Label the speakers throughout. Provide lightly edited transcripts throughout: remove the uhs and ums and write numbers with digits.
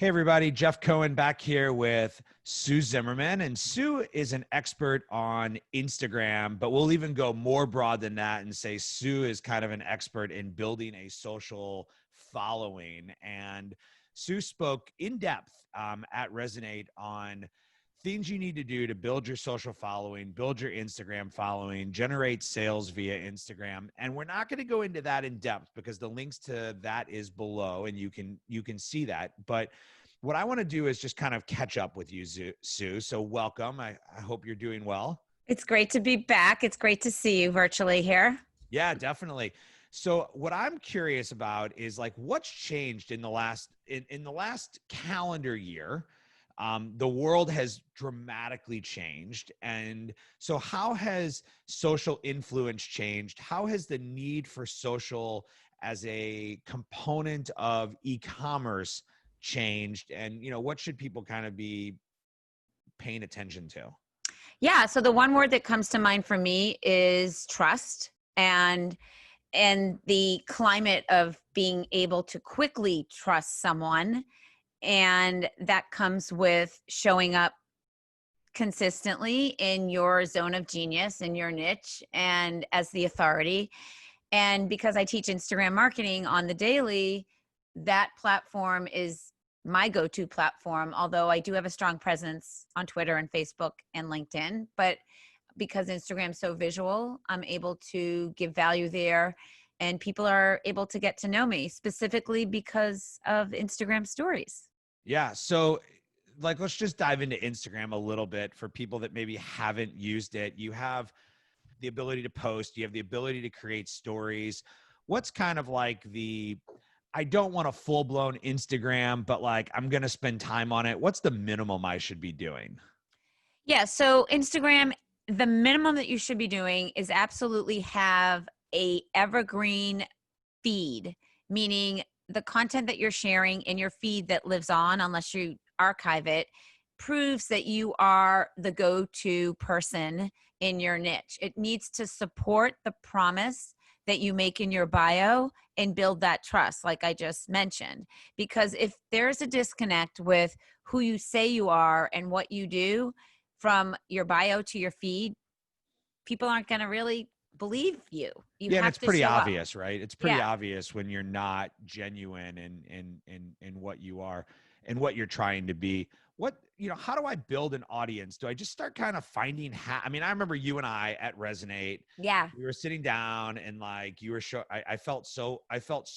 Speaker 1: Hey everybody, Jeff Cohen back here with Sue Zimmerman. And Sue is an expert on Instagram, but we'll even go more broad than that and say Sue is kind of an expert in building a social following. And Sue spoke in depth at Resonate on things you need to do to build your social following, build your Instagram following, generate sales via Instagram. And we're not going to go into that in depth because the links to that is below and you can see that. But what I want to do is just kind of catch up with you, Sue. So welcome. I hope you're doing well.
Speaker 2: It's great to be back. It's great to see you virtually here.
Speaker 1: Yeah, definitely. So what I'm curious about is like what's changed in the last calendar year. The world has dramatically changed. And so how has social influence changed? How has the need for social as a component of e-commerce changed? And, what should people kind of be paying attention to?
Speaker 2: Yeah. So the one word that comes to mind for me is trust, and the climate of being able to quickly trust someone. And that comes with showing up consistently in your zone of genius, in your niche, and as the authority. And because I teach Instagram marketing on the daily, that platform is my go-to platform, although I do have a strong presence on Twitter and Facebook and LinkedIn. But because Instagram's so visual, I'm able to give value there, and people are able to get to know me specifically because of Instagram stories.
Speaker 1: Yeah. So let's just dive into Instagram a little bit for people that maybe haven't used it. You have the ability to post, you have the ability to create stories. What's kind of like I don't want a full-blown Instagram, but like I'm going to spend time on it. What's the minimum I should be doing?
Speaker 2: Yeah. So Instagram, the minimum that you should be doing is absolutely have a evergreen feed, meaning the content that you're sharing in your feed that lives on, unless you archive it, proves that you are the go-to person in your niche. It needs to support the promise that you make in your bio and build that trust, like I just mentioned. Because if there's a disconnect with who you say you are and what you do from your bio to your feed, people aren't going to really believe you. You
Speaker 1: Yeah, and
Speaker 2: have
Speaker 1: it's
Speaker 2: to
Speaker 1: pretty
Speaker 2: show up.
Speaker 1: obvious, right? It's pretty
Speaker 2: Yeah.
Speaker 1: obvious when you're not genuine in what you are and what you're trying to be. How do I build an audience? Do I just start kind of finding I mean, I remember you and I at Resonate.
Speaker 2: Yeah.
Speaker 1: We were sitting down and like you were I felt so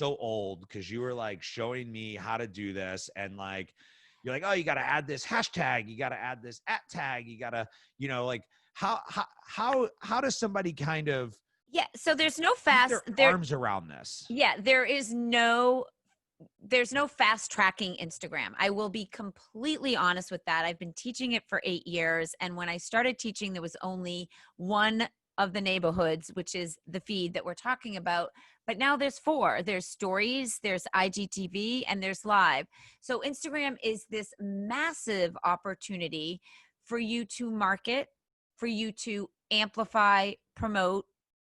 Speaker 1: old because you were like showing me how to do this, and like you're like, oh, you got to add this hashtag, you got to add this @ tag, you got to, like how does somebody kind of
Speaker 2: Yeah. So there's no
Speaker 1: keep
Speaker 2: fast
Speaker 1: their
Speaker 2: there.
Speaker 1: arms around this?
Speaker 2: Yeah. There's no fast tracking Instagram. I will be completely honest with that. I've been teaching it for 8 years. And when I started teaching, there was only one of the neighborhoods, which is the feed that we're talking about. But now there's 4. There's stories, there's IGTV, and there's live. So Instagram is this massive opportunity for you to market, for you to amplify, promote,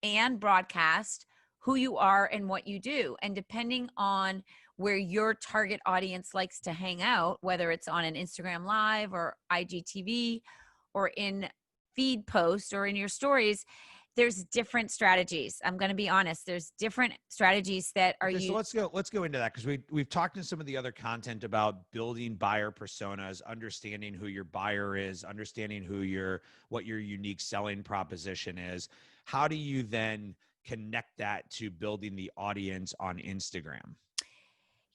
Speaker 2: and broadcast who you are and what you do. And depending on where your target audience likes to hang out, whether it's on an Instagram live or IGTV or in feed post or in your stories, there's different strategies. I'm going to be honest. There's different strategies that are
Speaker 1: Okay, so
Speaker 2: used.
Speaker 1: let's go into that because we've talked in some of the other content about building buyer personas, understanding who your buyer is, understanding what your unique selling proposition is. How do you then connect that to building the audience on Instagram?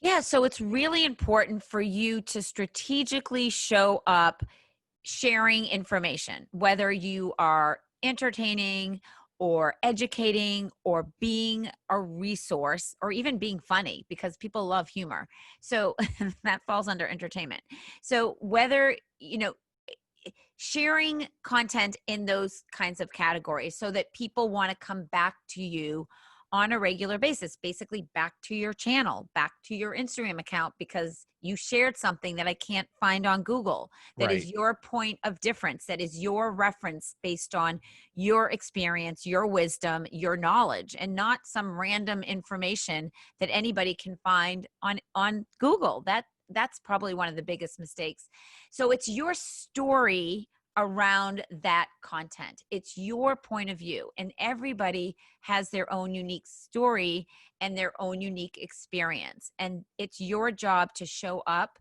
Speaker 2: Yeah, so it's really important for you to strategically show up sharing information, whether you are entertaining or educating or being a resource or even being funny, because people love humor. So that falls under entertainment. So whether, sharing content in those kinds of categories so that people want to come back to you on a regular basis, basically back to your channel, back to your Instagram account, because you shared something that I can't find on Google. That is
Speaker 1: Right.
Speaker 2: your point of difference. That is your reference based on your experience, your wisdom, your knowledge, and not some random information that anybody can find on Google. That that's probably one of the biggest mistakes. So it's your story around that content. It's your point of view, and everybody has their own unique story and their own unique experience. And it's your job to show up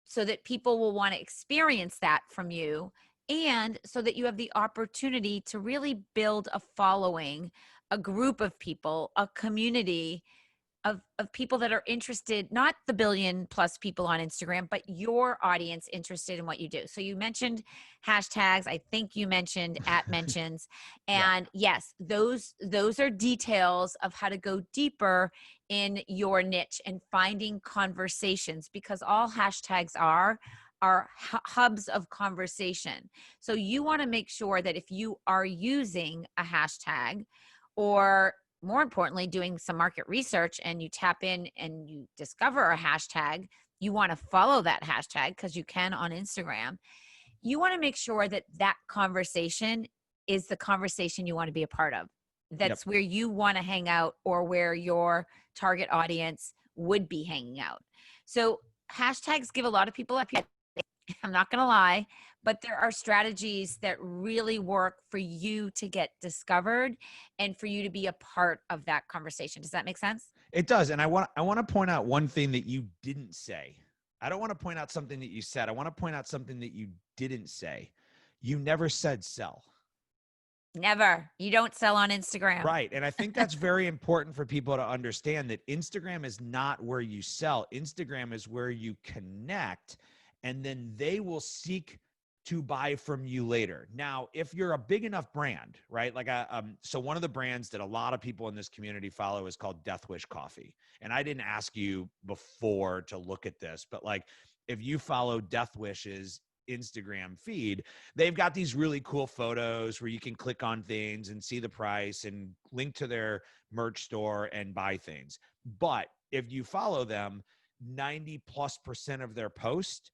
Speaker 2: so that people will want to experience that from you, and so that you have the opportunity to really build a following, a group of people, a community of people that are interested, not the billion plus people on Instagram, but your audience interested in what you do. So you mentioned hashtags. I think you mentioned at mentions.
Speaker 1: Yeah.
Speaker 2: And yes, those are details of how to go deeper in your niche and finding conversations, because all hashtags are hubs of conversation. So you want to make sure that if you are using a hashtag, or more importantly, doing some market research, and you tap in and you discover a hashtag, you want to follow that hashtag because you can on Instagram. You want to make sure that that conversation is the conversation you want to be a part of.
Speaker 1: Yep.
Speaker 2: That's where you want to hang out, or where your target audience would be hanging out. So hashtags give a lot of people a I'm not going to lie, but there are strategies that really work for you to get discovered and for you to be a part of that conversation. Does that make sense?
Speaker 1: It does. And I want to point out one thing that you didn't say. I don't want to point out something that you said. I want to point out something that you didn't say. You never said sell.
Speaker 2: Never. You don't sell on Instagram.
Speaker 1: Right. And I think that's very important for people to understand, that Instagram is not where you sell. Instagram is where you connect, and then they will seek to buy from you later. Now, if you're a big enough brand, right? Like, so one of the brands that a lot of people in this community follow is called Death Wish Coffee. And I didn't ask you before to look at this, but like, if you follow Death Wish's Instagram feed, they've got these really cool photos where you can click on things and see the price and link to their merch store and buy things. But if you follow them, 90+% of their posts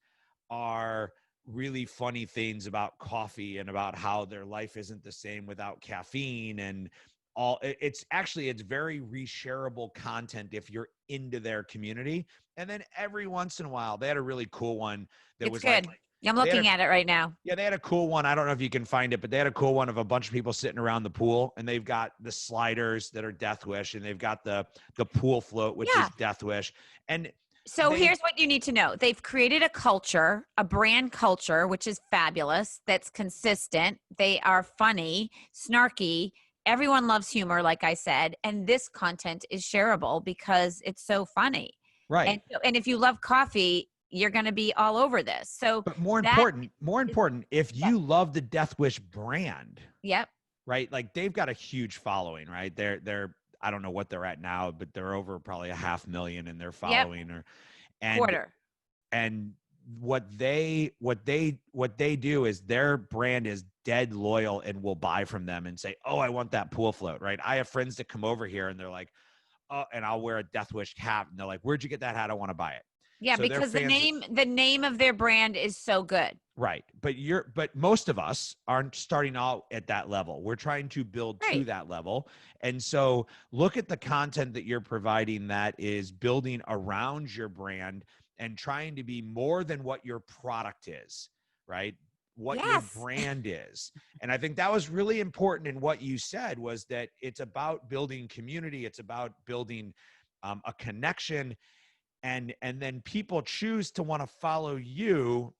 Speaker 1: are really funny things about coffee and about how their life isn't the same without caffeine, and all. It's very reshareable content if you're into their community. And then every once in a while, they had a really cool one that
Speaker 2: It's
Speaker 1: was
Speaker 2: good.
Speaker 1: like,
Speaker 2: I'm looking at it right now.
Speaker 1: yeah, they had a cool one. I don't know if you can find it, but they had a cool one of a bunch of people sitting around the pool, and they've got the sliders that are Death Wish, and they've got the pool float, which is Death Wish. And
Speaker 2: so here's what you need to know. They've created a culture, a brand culture, which is fabulous. That's consistent. They are funny, snarky. Everyone loves humor, like I said. And this content is shareable because it's so funny.
Speaker 1: right.
Speaker 2: And if you love coffee, you're going to be all over this. So,
Speaker 1: but more important, if you love the Death Wish brand,
Speaker 2: yep,
Speaker 1: right? Like, they've got a huge following, right? They're I don't know what they're at now, but they're over probably 500,000 in their following,
Speaker 2: quarter.
Speaker 1: And what they do is their brand is dead loyal and will buy from them and say, "Oh, I want that pool float," right? I have friends that come over here and they're like, "Oh," and I'll wear a Death Wish hat, and they're like, "Where'd you get that hat? I want to buy it."
Speaker 2: Yeah,
Speaker 1: So
Speaker 2: because the name of their brand is so good.
Speaker 1: Right. But most of us aren't starting out at that level. We're trying to build to that level. And so look at the content that you're providing that is building around your brand and trying to be more than what your product is, right? What your brand is. And I think that was really important in what you said, was that it's about building community. It's about building a connection. And then people choose to want to follow you.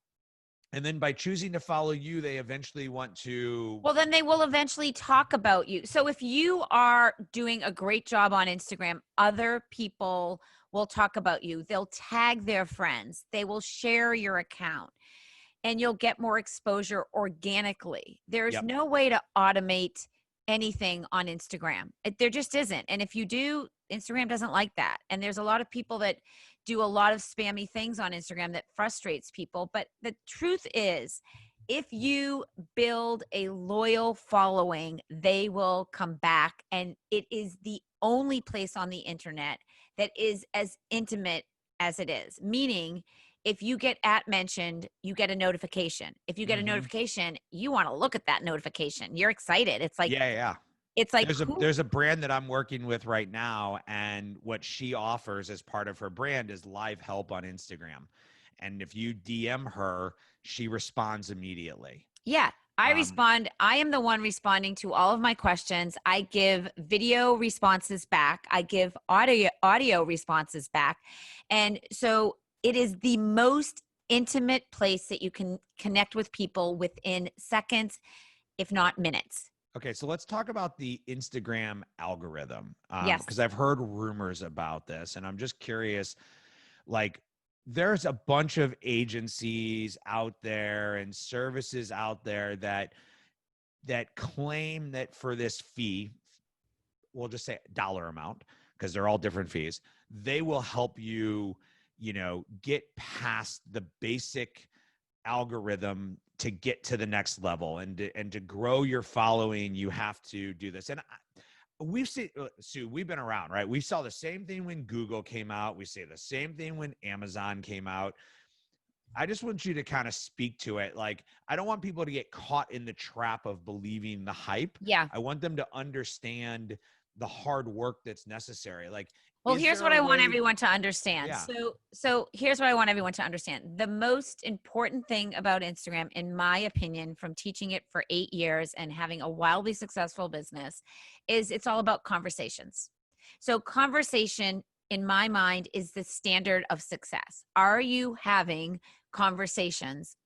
Speaker 1: And then by choosing to follow you, they eventually want to.
Speaker 2: Well, then they will eventually talk about you. So if you are doing a great job on Instagram, other people will talk about you. They'll tag their friends. They will share your account, and you'll get more exposure organically. There's no way to automate anything on Instagram. There just isn't. And if you do, Instagram doesn't like that. And there's a lot of people that do a lot of spammy things on Instagram that frustrates people. But the truth is, if you build a loyal following, they will come back. And it is the only place on the internet that is as intimate as it is. Meaning, if you get mentioned, you get a notification. If you get a notification, you want to look at that notification. You're excited. It's like,
Speaker 1: Yeah.
Speaker 2: It's like,
Speaker 1: There's a brand that I'm working with right now, and what she offers as part of her brand is live help on Instagram. And if you DM her, she responds immediately.
Speaker 2: yeah, I
Speaker 1: Um,
Speaker 2: respond. I am the one responding to all of my questions. I give video responses back. I give audio responses back. And so it is the most intimate place that you can connect with people within seconds, if not minutes.
Speaker 1: okay, so let's talk about the Instagram algorithm, because
Speaker 2: Yes.
Speaker 1: I've heard rumors about this, and I'm just curious. Like, there's a bunch of agencies out there and services out there that claim that for this fee, we'll just say dollar amount, because they're all different fees, they will help you, get past the basic algorithm to get to the next level, and to grow your following. You have to do this. And we've seen, Sue, we've been around, right? We saw the same thing when Google came out. We see the same thing when Amazon came out. I just want you to kind of speak to it. Like, I don't want people to get caught in the trap of believing the hype.
Speaker 2: Yeah.
Speaker 1: I want them to understand the hard work that's necessary. Like,
Speaker 2: Well,
Speaker 1: is
Speaker 2: here's
Speaker 1: there
Speaker 2: what
Speaker 1: a
Speaker 2: I want
Speaker 1: way?
Speaker 2: everyone to understand.
Speaker 1: Yeah.
Speaker 2: So here's what I want everyone to understand. The most important thing about Instagram, in my opinion, from teaching it for 8 years and having a wildly successful business, is it's all about conversations. So conversation, in my mind, is the standard of success. Are you having conversations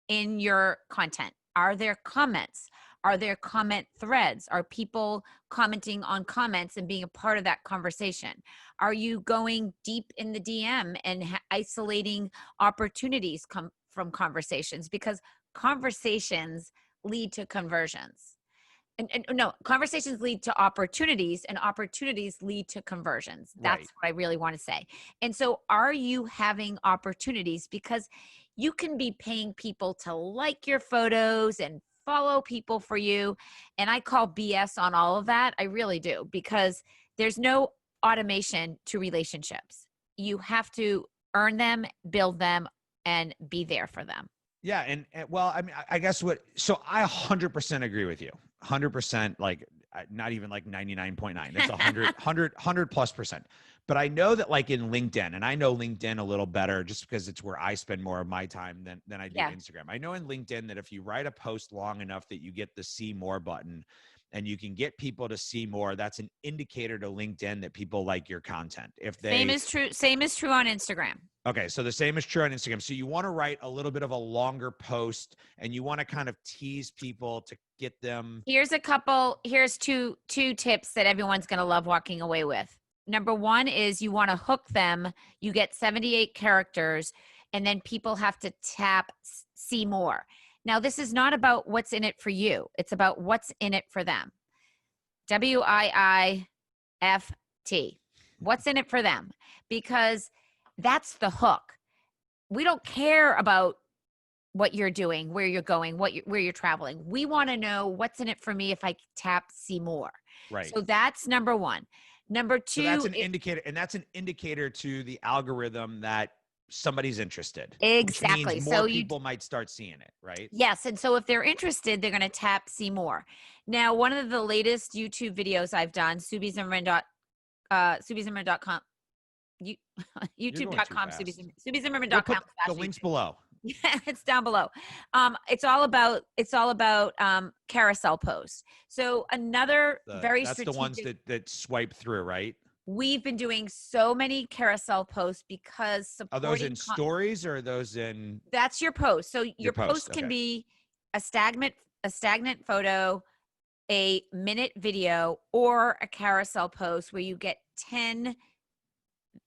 Speaker 2: in your content? Are there comments? Are there comment threads? Are people commenting on comments and being a part of that conversation? Are you going deep in the DM and isolating opportunities from conversations? Because conversations lead to conversions. And no, conversations lead to opportunities, and opportunities lead to conversions. That's
Speaker 1: Right.
Speaker 2: what I really want to say. And so, are you having opportunities? Because you can be paying people to like your photos and follow people for you. And I call BS on all of that. I really do, because there's no automation to relationships. You have to earn them, build them, and be there for them.
Speaker 1: Yeah. And well, I mean, I guess so I 100% agree with you. 100%, like, not even like 99.9. It's 100 plus percent. But I know that, like, in LinkedIn, and I know LinkedIn a little better just because it's where I spend more of my time than I do
Speaker 2: Yeah.
Speaker 1: Instagram. I know in LinkedIn that if you write a post long enough that you get the see more button and you can get people to see more, that's an indicator to LinkedIn that people like your content. If
Speaker 2: Same
Speaker 1: they
Speaker 2: is true. Same is true on Instagram.
Speaker 1: Okay, so the same is true on Instagram. So you want to write a little bit of a longer post, and you want to kind of tease people to get them.
Speaker 2: Here's two tips that everyone's going to love walking away with. Number one is you want to hook them. You get 78 characters, and then people have to tap see more. Now, this is not about what's in it for you. It's about what's in it for them. WIIFT. What's in it for them? Because that's the hook. We don't care about what you're doing, where you're going, where you're traveling. We want to know what's in it for me if I tap see more.
Speaker 1: Right.
Speaker 2: So that's number one. Number
Speaker 1: So that's
Speaker 2: two,
Speaker 1: an indicator, and that's an indicator to the algorithm that somebody's interested, which means
Speaker 2: exactly.
Speaker 1: more
Speaker 2: So
Speaker 1: people might start seeing it, right?
Speaker 2: yes. And so if they're interested, they're going to tap see more. Now, one of the latest YouTube videos I've done, SubiZimmerman.com, you,
Speaker 1: You're going too
Speaker 2: youtube.com,
Speaker 1: fast. We'll
Speaker 2: SubiZimmerman.com
Speaker 1: put the links
Speaker 2: /YouTube.
Speaker 1: below.
Speaker 2: Yeah, it's down below. It's all about carousel posts. So another very
Speaker 1: That's the ones
Speaker 2: strategic.
Speaker 1: that swipe through, right?
Speaker 2: We've been doing so many carousel posts because
Speaker 1: Are those
Speaker 2: supporting
Speaker 1: in stories, or are those in
Speaker 2: that's your post. So
Speaker 1: your
Speaker 2: your
Speaker 1: post?
Speaker 2: post can
Speaker 1: Okay.
Speaker 2: be a stagnant photo, a minute video, or a carousel post where you get 10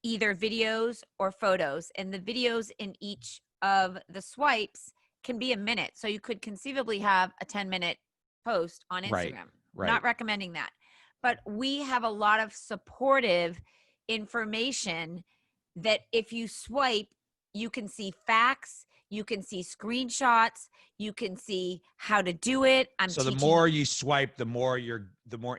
Speaker 2: either videos or photos, and the videos in each of the swipes can be a minute. So you could conceivably have a 10-minute post on
Speaker 1: Right.
Speaker 2: Instagram.
Speaker 1: Right.
Speaker 2: Not recommending that. But we have a lot of supportive information that if you swipe, you can see facts, you can see screenshots, you can see how to do it.
Speaker 1: So the more you swipe, the more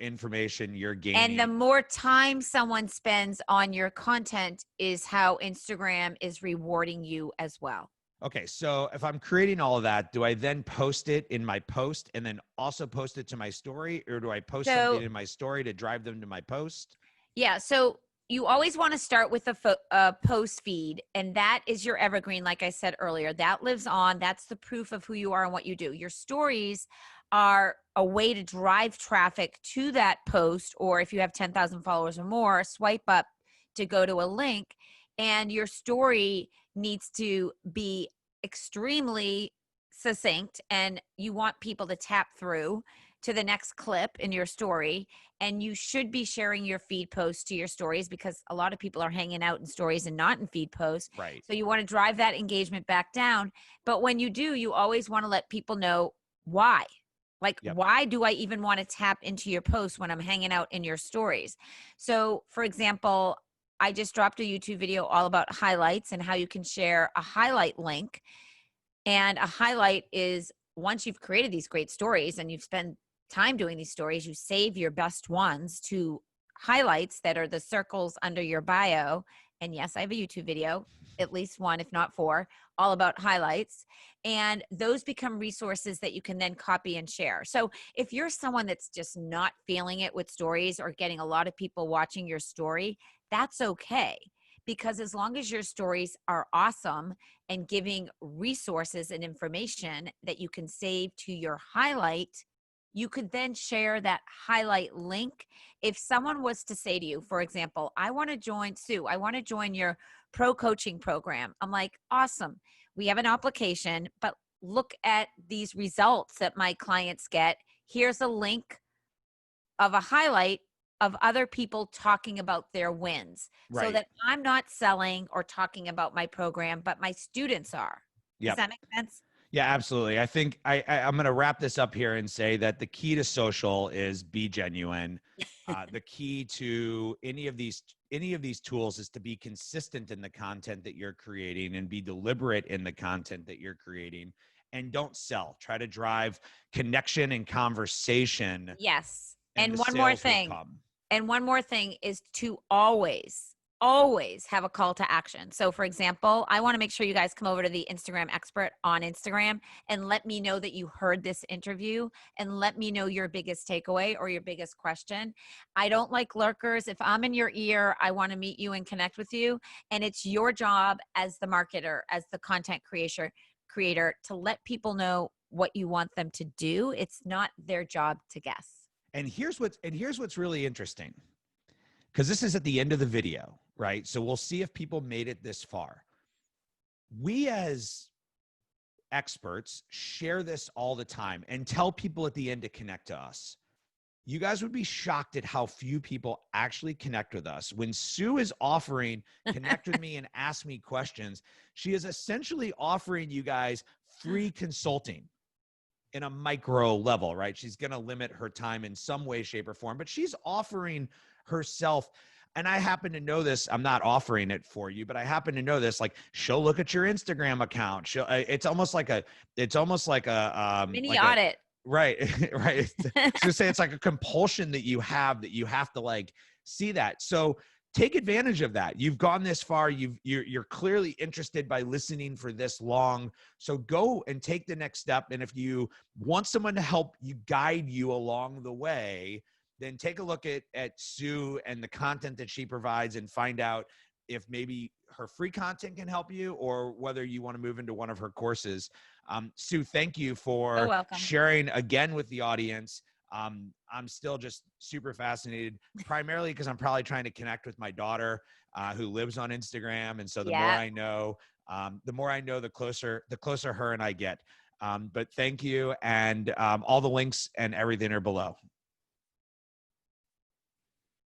Speaker 1: information you're gaining.
Speaker 2: and the more time someone spends on your content is how Instagram is rewarding you as well.
Speaker 1: Okay, so if I'm creating all of that, do I then post it in my post and then also post it to my story, or do I post something
Speaker 2: So
Speaker 1: in my story to drive them to my post?
Speaker 2: yeah, so you always want to start with a post feed, and that is your evergreen. Like I said earlier, that lives on. That's the proof of who you are and what you do. Your stories are a way to drive traffic to that post, or if you have 10,000 followers or more, swipe up to go to a link, and your story needs to be extremely succinct, and you want people to tap through to the next clip in your story. And you should be sharing your feed posts to your stories, because a lot of people are hanging out in stories and not in feed posts.
Speaker 1: Right.
Speaker 2: So you want to drive that engagement back down. But when you do, you always want to let people know why. Like,
Speaker 1: Yep.
Speaker 2: why do I even want to tap into your post when I'm hanging out in your stories? So, for example, I just dropped a YouTube video all about highlights and how you can share a highlight link. And a highlight is, once you've created these great stories and you've spent time doing these stories, you save your best ones to highlights that are the circles under your bio. And yes, I have a YouTube video, at least one, if not four, all about highlights. And those become resources that you can then copy and share. So if you're someone that's just not feeling it with stories or getting a lot of people watching your story, that's okay. Because as long as your stories are awesome and giving resources and information that you can save to your highlight, you could then share that highlight link. If someone was to say to you, for example, I want to join Sue, I want to join your pro coaching program. I'm like, awesome. We have an application, but look at these results that my clients get. Here's a link of a highlight of other people talking about their wins, so
Speaker 1: Right.
Speaker 2: that I'm not selling or talking about my program, but my students are. Does
Speaker 1: Yep.
Speaker 2: that make sense?
Speaker 1: Yeah, absolutely. I think I'm going to wrap this up here and say that the key to social is be genuine. The key to any of these tools is to be consistent in the content that you're creating and be deliberate in the content that you're creating, and don't sell. Try to drive connection and conversation,
Speaker 2: Yes.
Speaker 1: and the
Speaker 2: And one more
Speaker 1: sales will
Speaker 2: thing.
Speaker 1: come.
Speaker 2: And one more thing is to always have a call to action. So, for example, I want to make sure you guys come over to the Instagram expert on Instagram and let me know that you heard this interview, and let me know your biggest takeaway or your biggest question. I don't like lurkers. If I'm in your ear, I want to meet you and connect with you. And it's your job as the marketer, as the content creator, to let people know what you want them to do. It's not their job to guess.
Speaker 1: And here's what's really interesting, because this is at the end of the video, right? So we'll see if people made it this far. We as experts share this all the time and tell people at the end to connect to us. You guys would be shocked at how few people actually connect with us. When Sue is offering connect with me and ask me questions, she is essentially offering you guys free consulting in a micro level, right? She's going to limit her time in some way, shape, or form, but she's offering herself. And I happen to know this. I'm not offering it for you, but I happen to know this. Like, she'll look at your Instagram account. It's almost like
Speaker 2: Mini
Speaker 1: like a,
Speaker 2: audit.
Speaker 1: right, right. I was gonna say it's like a compulsion that you have to like see that. So take advantage of that. You've gone this far. You're clearly interested by listening for this long. So go and take the next step. And if you want someone to help you guide you along the way, then take a look at Sue and the content that she provides, and find out if maybe her free content can help you, or whether you want to move into one of her courses. Sue, thank you
Speaker 2: So
Speaker 1: for
Speaker 2: welcome.
Speaker 1: sharing again with the audience. I'm still just super fascinated, primarily because I'm probably trying to connect with my daughter, who lives on Instagram. And so the more
Speaker 2: Yeah.
Speaker 1: I know, the closer her and I get. But thank you. And all the links and everything are below.